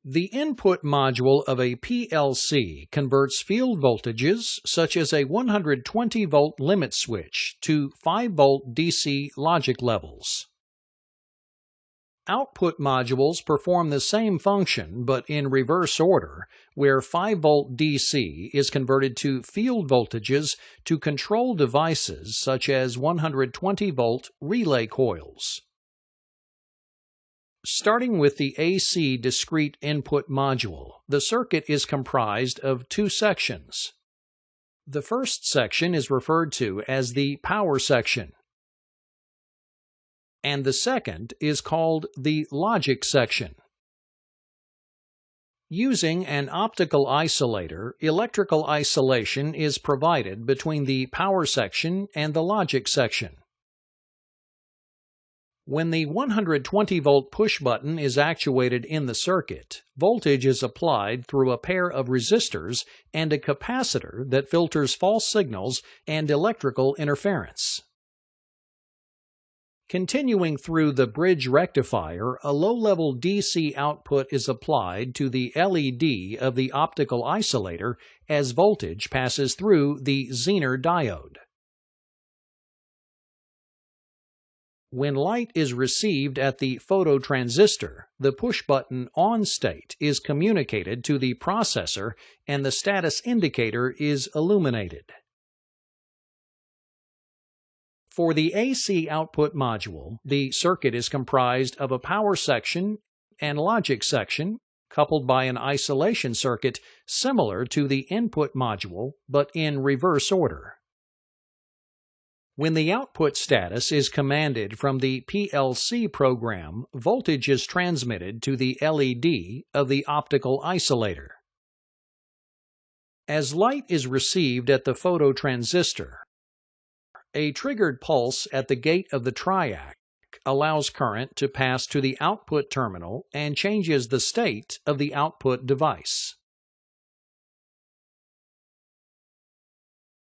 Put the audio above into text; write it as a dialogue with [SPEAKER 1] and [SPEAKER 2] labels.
[SPEAKER 1] The input module of a PLC converts field voltages, such as a 120-volt limit switch, to 5-volt DC logic levels. Output modules perform the same function, but in reverse order, where 5-volt DC is converted to field voltages to control devices such as 120-volt relay coils. Starting with the AC discrete input module, the circuit is comprised of two sections. The first section is referred to as the power section, and the second is called the logic section. Using an optical isolator, electrical isolation is provided between the power section and the logic section. When the 120-volt push button is actuated in the circuit, voltage is applied through a pair of resistors and a capacitor that filters false signals and electrical interference. Continuing through the bridge rectifier, a low-level DC output is applied to the LED of the optical isolator as voltage passes through the Zener diode. When light is received at the phototransistor, the push-button on state is communicated to the processor and the status indicator is illuminated. For the AC output module, the circuit is comprised of a power section and logic section, coupled by an isolation circuit similar to the input module, but in reverse order. When the output status is commanded from the PLC program, voltage is transmitted to the LED of the optical isolator. As light is received at the phototransistor, a triggered pulse at the gate of the triac allows current to pass to the output terminal and changes the state of the output device.